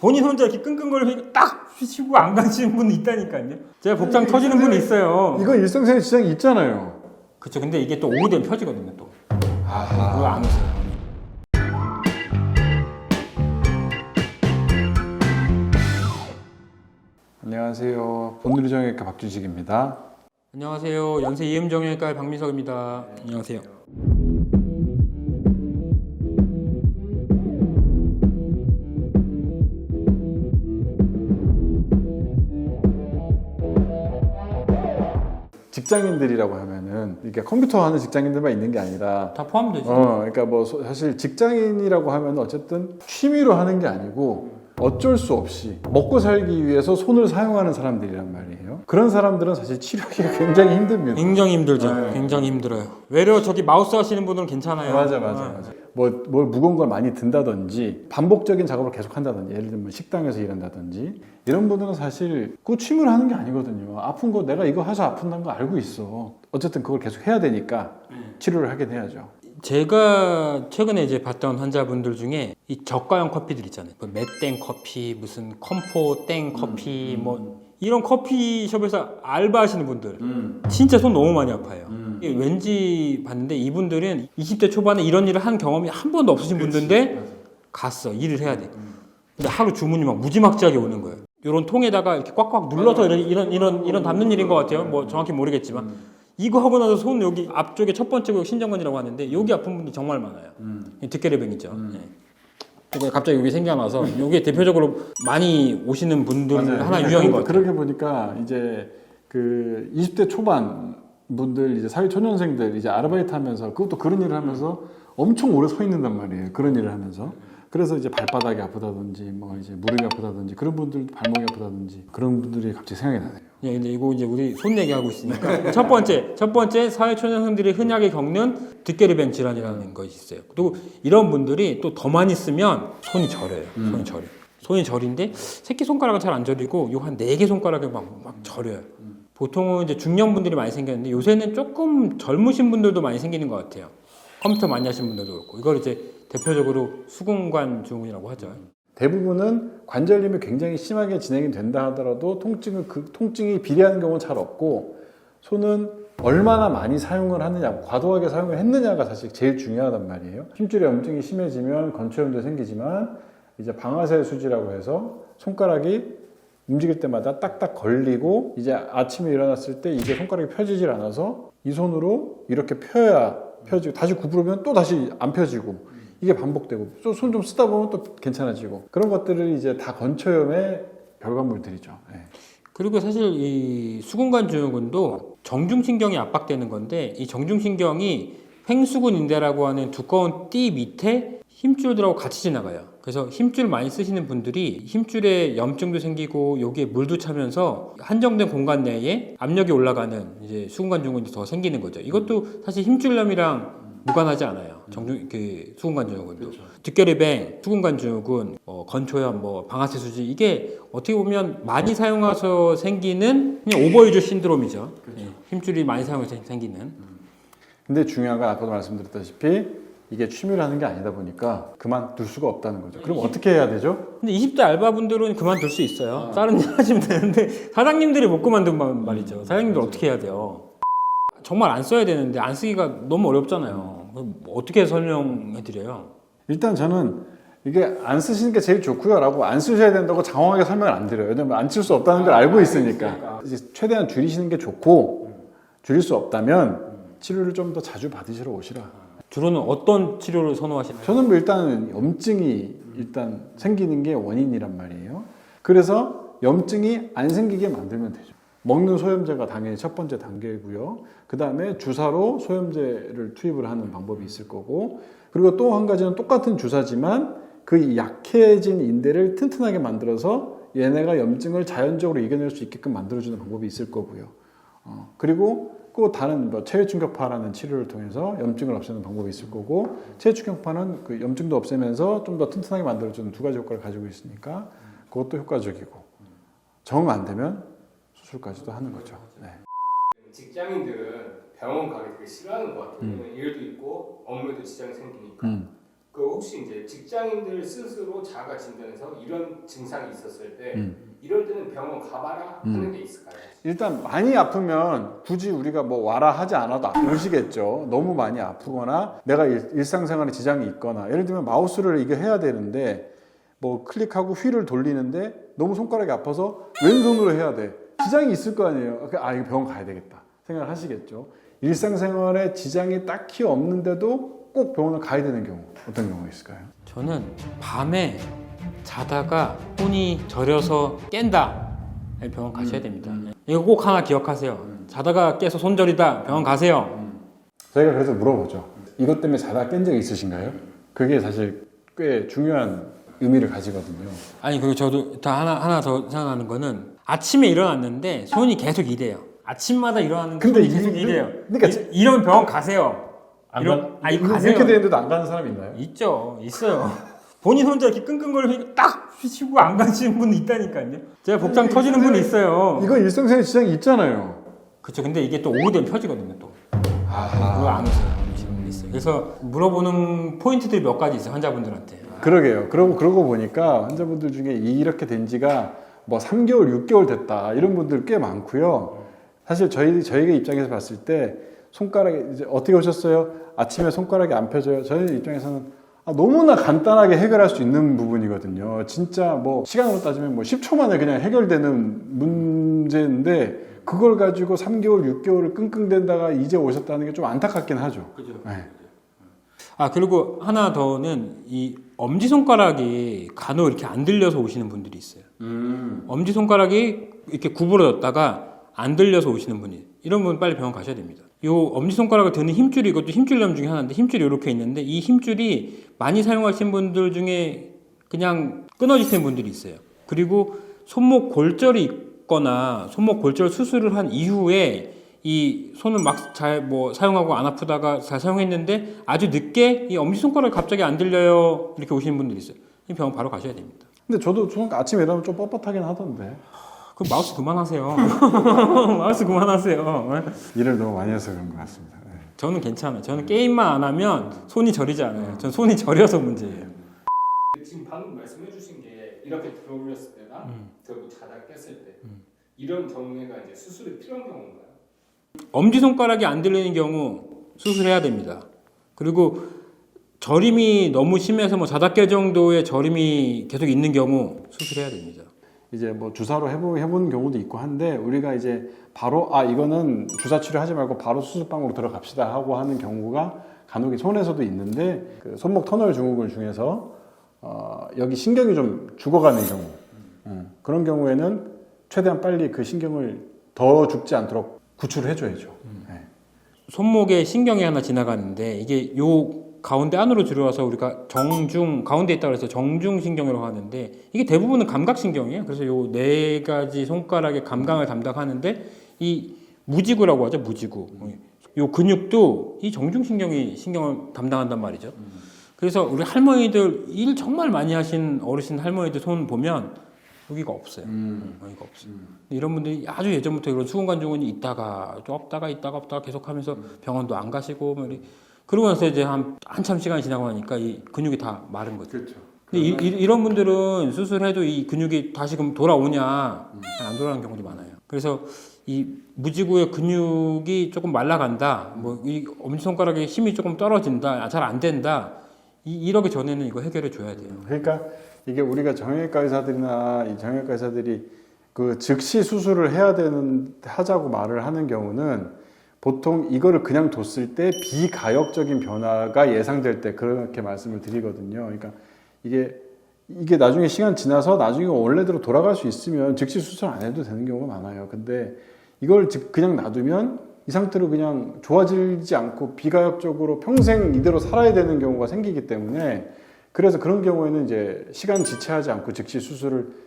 본인 혼자 이렇게 끙끙거리고 딱 쉬시고 안 가시는 분이 있다니까요. 제가 복장 터지는 분이 있어요. 이건 일상생활 지장이 있잖아요. 그쵸. 근데 이게 또 오후 되면 펴지거든요. 또. 그거 안 오세요. 안녕하세요. 본의정형외과 박준식입니다. 안녕하세요. 연세 이음정형외과 박민석입니다. 안녕하세요. 직장인들이라고 하면은 이게 컴퓨터 하는 직장인들만 있는 게 아니라 다 포함되죠. 그러니까 뭐 사실 직장인이라고 하면 어쨌든 취미로 하는 게 아니고 어쩔 수 없이 먹고 살기 위해서 손을 사용하는 사람들이란 말이에요. 그런 사람들은 사실 치료하기가 굉장히 힘듭니다. 굉장히 힘들죠. 네. 굉장히 힘들어요. 외려 저기 마우스 하시는 분들은 괜찮아요. 맞아. 뭘 무거운 걸 많이 든다든지 반복적인 작업을 계속 한다든지 예를 들면 식당에서 일한다든지 이런 분들은 사실 그 취미로 하는 게 아니거든요. 아픈 거 내가 이거 해서 아픈다는 거 알고 있어. 어쨌든 그걸 계속 해야 되니까 치료를 하긴 해야죠. 제가 최근에 이제 봤던 환자분들 중에 이 저가형 커피들 있잖아요. 뭐 맷땡 커피, 무슨 컴포 땡 커피, 뭐 이런 커피숍에서 알바하시는 분들 진짜 손 너무 많이 아파요. 이게 왠지 봤는데 이분들은 20대 초반에 이런 일을 한 경험이 한 번도 없으신 분들인데 갔어. 일을 해야 돼. 근데 하루 주문이 막 무지막지하게 오는 거예요. 이런 통에다가 이렇게 꽉꽉 눌러서 이런 담는 일인 것 같아요. 뭐 정확히 모르겠지만. 이거 하고 나서 손 여기 앞쪽에 첫 번째 구역 신정근이라고 하는데 여기 아픈 분들 정말 많아요. 뒷계래병 있죠. 네. 갑자기 여기 생겨나서 이게 대표적으로 많이 오시는 분들 하나 유형인 것 같아요. 그러게 보니까 이제 그 20대 초반 분들 이제 사회 초년생들 이제 아르바이트 하면서 그것도 그런 일을 하면서 엄청 오래 서 있는단 말이에요. 그런 일을 하면서. 그래서 이제 발바닥이 아프다든지 뭐 이제 무릎이 아프다든지 그런 분들도 발목이 아프다든지 그런 분들이 갑자기 생각이 나네요. 예, 근데 이거 이제 우리 손 얘기하고 있으니까 첫 번째 사회초년생들이 흔하게 겪는 뒷계리병 질환이라는 것이 있어요. 그리고 이런 분들이 또 더 많이 쓰면 손이 저려요. 손이 저린데 새끼 손가락은 잘 안 저리고 요 한 4개 손가락이 막 저려요. 보통은 이제 중년분들이 많이 생겼는데 요새는 조금 젊으신 분들도 많이 생기는 것 같아요. 컴퓨터 많이 하시는 분들도 그렇고 이걸 이제 대표적으로 수근관 증후군이라고 하죠. 대부분은 관절염이 굉장히 심하게 진행이 된다 하더라도 통증이 비례하는 경우는 잘 없고 손은 얼마나 많이 사용을 하느냐, 과도하게 사용을 했느냐가 사실 제일 중요하단 말이에요. 힘줄의 염증이 심해지면 건초염도 생기지만 이제 방아쇠 수지라고 해서 손가락이 움직일 때마다 딱딱 걸리고 이제 아침에 일어났을 때 이게 손가락이 펴지질 않아서 이 손으로 이렇게 펴야 펴지고 다시 구부르면 또 다시 안 펴지고 이게 반복되고 손 좀 쓰다 보면 또 괜찮아지고 그런 것들을 이제 다 건초염의 결과물들이죠. 네. 그리고 사실 이 수근관 증후군도 정중신경이 압박되는 건데 이 정중신경이 횡수근인대라고 하는 두꺼운 띠 밑에 힘줄들하고 같이 지나가요. 그래서 힘줄 많이 쓰시는 분들이 힘줄에 염증도 생기고 여기에 물도 차면서 한정된 공간 내에 압력이 올라가는 이제 수근관 증후군이 더 생기는 거죠. 이것도 사실 힘줄염이랑 무관하지 않아요. 수근관 증후군도. 뒷계리병, 수근관 증후군, 건초염, 방아쇠 수지 이게 어떻게 보면 많이 사용해서 생기는 그냥 오버유저 신드롬이죠. 그렇죠. 예, 힘줄이 많이 사용해서 생기는. 근데 중요한 건 아까도 말씀드렸다시피 이게 취미로 하는 게 아니다 보니까 그만둘 수가 없다는 거죠. 그럼 어떻게 해야 되죠? 근데 20대 알바분들은 그만둘 수 있어요. 다른 일 하시면 되는데 사장님들이 못 그만둔 말이죠. 사장님들 어떻게 해야 돼요? 정말 안 써야 되는데 안 쓰기가 너무 어렵잖아요. 어떻게 설명해 드려요? 일단 저는 이게 안 쓰시는 게 제일 좋고요 라고 안 쓰셔야 된다고 장황하게 설명을 안 드려요. 왜냐면 안 쓸 수 없다는 걸 알고 있으니까. 이제 최대한 줄이시는 게 좋고 줄일 수 없다면 치료를 좀 더 자주 받으시러 오시라. 주로는 어떤 치료를 선호하시나요? 저는 뭐 일단 염증이 일단 생기는 게 원인이란 말이에요. 그래서 염증이 안 생기게 만들면 되죠. 먹는 소염제가 당연히 첫 번째 단계고요. 그 다음에 주사로 소염제를 투입을 하는 방법이 있을 거고 그리고 또 한 가지는 똑같은 주사지만 그 약해진 인대를 튼튼하게 만들어서 얘네가 염증을 자연적으로 이겨낼 수 있게끔 만들어주는 방법이 있을 거고요. 그리고 또 다른 체외충격파라는 치료를 통해서 염증을 없애는 방법이 있을 거고 체외충격파는 그 염증도 없애면서 좀 더 튼튼하게 만들어주는 두 가지 효과를 가지고 있으니까 그것도 효과적이고 정 안 되면 수술까지도 하는 거죠. 네. 직장인들은 병원 가기 되게 싫어하는 것 같아요. 일도 있고 업무에도 지장이 생기니까. 그 혹시 이제 직장인들 스스로 자가 진단해서 이런 증상이 있었을 때 이럴 때는 병원 가봐라 하는 게 있을까요? 일단 많이 아프면 굳이 우리가 뭐 와라 하지 않아도 오시겠죠. 너무 많이 아프거나 내가 일상생활에 지장이 있거나 예를 들면 마우스를 이게 해야 되는데 뭐 클릭하고 휠을 돌리는데 너무 손가락이 아파서 왼손으로 해야 돼. 지장이 있을 거 아니에요. 아 이거 병원 가야 되겠다 생각을 하시겠죠. 일상생활에 지장이 딱히 없는데도 꼭 병원을 가야 되는 경우 어떤 경우가 있을까요? 저는 밤에 자다가 손이 저려서 깬다. 병원 가셔야 됩니다. 이거 꼭 하나 기억하세요. 자다가 깨서 손저리다. 병원 가세요. 저희가 그래서 물어보죠. 이것 때문에 자다 깬 적 있으신가요? 그게 사실 꽤 중요한 의미를 가지거든요. 아니 그리고 저도 다 하나 더 생각나는 거는 아침에 일어났는데 손이 계속 이래요. 아침마다 일어나는 근데 손이 계속 이래요. 그러니까 이러면 병원 가세요. 이거 가세요. 이렇게 되는데도 안 가는 사람이 있나요? 있어요. 본인 혼자 이렇게 끙끙거리니까 딱 쉬고 안 가시는 분 있다니까요. 제가 복장 터지는 분이 있어요. 이건 일상생활 지장이 있잖아요. 그렇죠. 근데 이게 또 오후 되면 펴지거든요. 또. 아하. 그거 안 오세요. 안 오시는 분이 있어요. 그래서 물어보는 포인트들이 몇 가지 있어요. 환자분들한테. 그러게요. 그러고 보니까 환자분들 중에 이렇게 된 지가 뭐 3개월, 6개월 됐다 이런 분들 꽤 많고요. 사실 저희가 입장에서 봤을 때 손가락이 이제 어떻게 오셨어요? 아침에 손가락이 안 펴져요. 저희 입장에서는 너무나 간단하게 해결할 수 있는 부분이거든요. 진짜 뭐 시간으로 따지면 뭐 10초 만에 그냥 해결되는 문제인데 그걸 가지고 3개월, 6개월을 끙끙댄다가 이제 오셨다는 게 좀 안타깝긴 하죠. 그죠. 네. 그리고 하나 더는 이 엄지손가락이 간혹 이렇게 안 들려서 오시는 분들이 있어요. 엄지손가락이 이렇게 구부러졌다가 안 들려서 오시는 분이 이런 분 빨리 병원 가셔야 됩니다. 요 엄지손가락을 드는 힘줄이 이것도 힘줄염 중에 하나인데 힘줄이 이렇게 있는데 이 힘줄이 많이 사용하신 분들 중에 그냥 끊어지시는 분들이 있어요. 그리고 손목 골절이 있거나 손목 골절 수술을 한 이후에 이 손을 막 잘 뭐 사용하고 안 아프다가 잘 사용했는데 아주 늦게 이 엄지손가락이 갑자기 안 들려요 이렇게 오시는 분들이 있어요. 이 병원 바로 가셔야 됩니다. 근데 저도 아침에 일어나면 좀 뻣뻣하긴 하던데. 그럼 마우스 그만하세요. 마우스 그만하세요. 일을 너무 많이 해서 그런 것 같습니다. 네. 저는 괜찮아요. 저는 게임만 안 하면 손이 저리지 않아요. 전 손이 저려서 문제예요. 지금 방금 말씀해주신 게 이렇게 들어올렸을 때나 들고 자다 깼을 때 이런 경우에가 이제 수술이 필요한 경우인가요? 엄지손가락이 안 들리는 경우 수술해야 됩니다. 그리고 저림이 너무 심해서 뭐 자다 깨 정도의 저림이 계속 있는 경우 수술해야 됩니다. 이제 뭐 주사로 해본 경우도 있고 한데 우리가 이제 바로 이거는 주사 치료하지 말고 바로 수술방으로 들어갑시다 하고 하는 경우가 간혹 손에서도 있는데 그 손목 터널 증후군 중에서 여기 신경이 좀 죽어가는 경우 그런 경우에는 최대한 빨리 그 신경을 더 죽지 않도록 구출을 해줘야죠. 네. 손목에 신경이 하나 지나가는데 이게 요 가운데 안으로 들어와서 우리가 가운데 있다고 해서 정중신경이라고 하는데 이게 대부분은 감각신경이에요. 그래서 요 네 가지 손가락의 감각을 담당하는데 이 무지구라고 하죠. 무지구. 요 근육도 이 정중신경이 신경을 담당한단 말이죠. 그래서 우리 할머니들 일 정말 많이 하신 어르신 할머니들 손 보면 여기가 없어요. 여기가 없어요. 이런 분들이 아주 예전부터 이런 수근관 증후군이 있다가 좀 없다가 계속하면서 병원도 안 가시고 뭐 그러고 나서 이제 한참 시간이 지나고 나니까 이 근육이 다 마른 거죠. 그렇죠. 근데 이런 분들은 수술해도 이 근육이 다시 그럼 돌아오냐 안 돌아오는 경우도 많아요. 그래서 이 무지구의 근육이 조금 말라간다, 뭐 이 엄지손가락에 힘이 조금 떨어진다, 잘 안 된다, 이러기 전에는 이거 해결해 줘야 돼요. 그러니까 이게 우리가 정형외과 의사들이나 이 정형외과 의사들이 그 즉시 수술을 하자고 말을 하는 경우는 보통 이거를 그냥 뒀을 때 비가역적인 변화가 예상될 때 그렇게 말씀을 드리거든요. 그러니까 이게 나중에 시간 지나서 나중에 원래대로 돌아갈 수 있으면 즉시 수술 안 해도 되는 경우가 많아요. 근데 이걸 그냥 놔두면 이 상태로 그냥 좋아지지 않고 비가역적으로 평생 이대로 살아야 되는 경우가 생기기 때문에 그래서 그런 경우에는 이제 시간 지체하지 않고 즉시 수술을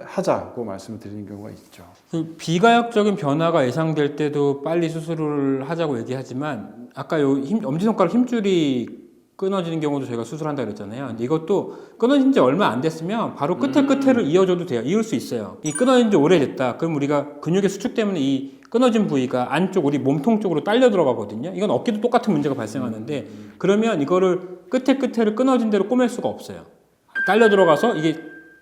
하자고 말씀을 드리는 경우가 있죠. 그 비가역적인 변화가 예상될 때도 빨리 수술을 하자고 얘기하지만 아까 엄지손가락 힘줄이 끊어지는 경우도 저희가 수술한다 그랬잖아요. 근데 이것도 끊어진 지 얼마 안 됐으면 바로 끝을 이어줘도 돼요. 이을 수 있어요. 이 끊어진 지 오래됐다. 그럼 우리가 근육의 수축 때문에 이 끊어진 부위가 안쪽 우리 몸통 쪽으로 딸려 들어가거든요. 이건 어깨도 똑같은 문제가 발생하는데 그러면 이거를 끝을 끊어진 대로 꼬맬 수가 없어요. 딸려 들어가서 이게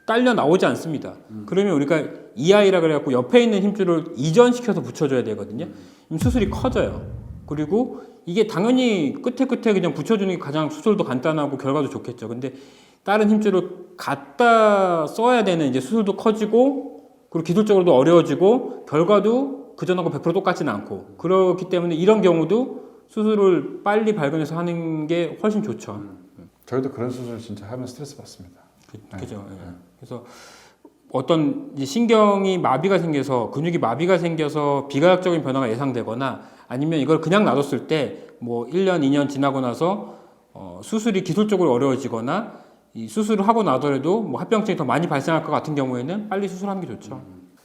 딸려 나오지 않습니다. 그러면 우리가 EI라 그래갖고 옆에 있는 힘줄을 이전시켜서 붙여줘야 되거든요. 그럼 수술이 커져요. 그리고 이게 당연히 끝에 그냥 붙여주는 게 가장 수술도 간단하고 결과도 좋겠죠. 근데 다른 힘줄을 갖다 써야 되는 이제 수술도 커지고 그리고 기술적으로도 어려워지고 결과도 그전하고 100% 똑같지는 않고 그렇기 때문에 이런 경우도 수술을 빨리 발견해서 하는 게 훨씬 좋죠. 저희도 그런 수술 진짜 하면 스트레스 받습니다. 그죠. 예. 그래서 어떤 이제 신경이 마비가 생겨서 근육이 마비가 생겨서 비가역적인 변화가 예상되거나 아니면 이걸 그냥 놔뒀을 때 뭐 1년, 2년 지나고 나서 수술이 기술적으로 어려워지거나 이 수술을 하고 나더라도 뭐 합병증이 더 많이 발생할 것 같은 경우에는 빨리 수술하는 게 좋죠.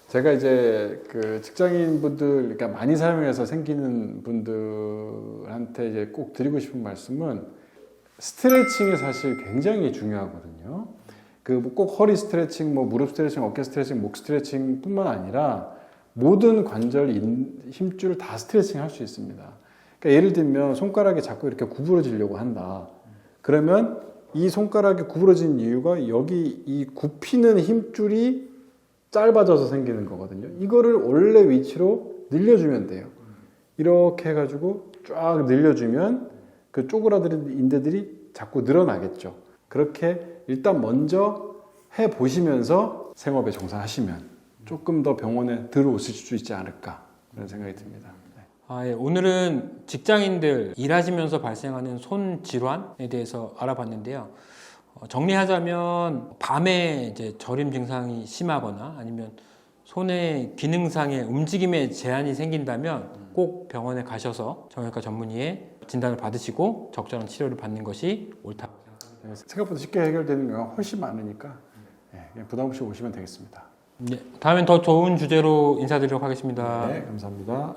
제가 이제 그 직장인분들, 그러니까 많이 사용해서 생기는 분들한테 이제 꼭 드리고 싶은 말씀은 스트레칭이 사실 굉장히 중요하거든요. 그 꼭 허리 스트레칭, 뭐 무릎 스트레칭, 어깨 스트레칭, 목 스트레칭뿐만 아니라 모든 관절 힘줄을 다 스트레칭 할 수 있습니다. 그러니까 예를 들면 손가락이 자꾸 이렇게 구부러지려고 한다. 그러면 이 손가락이 구부러진 이유가 여기 이 굽히는 힘줄이 짧아져서 생기는 거거든요. 이거를 원래 위치로 늘려주면 돼요. 이렇게 해가지고 쫙 늘려주면 그 쪼그라드는 인대들이 자꾸 늘어나겠죠. 그렇게 일단 먼저 해보시면서 생업에 종사하시면 조금 더 병원에 들어오실 수 있지 않을까 그런 생각이 듭니다. 예. 오늘은 직장인들 일하시면서 발생하는 손 질환에 대해서 알아봤는데요. 정리하자면 밤에 이제 저림 증상이 심하거나 아니면 손의 기능상의 움직임에 제한이 생긴다면 꼭 병원에 가셔서 정형외과 전문의의 진단을 받으시고 적절한 치료를 받는 것이 옳다고 생각합니다. 생각보다 쉽게 해결되는 경우가 훨씬 많으니까 그냥 부담 없이 오시면 되겠습니다. 네, 다음엔 더 좋은 주제로 인사드리도록 하겠습니다. 네, 감사합니다.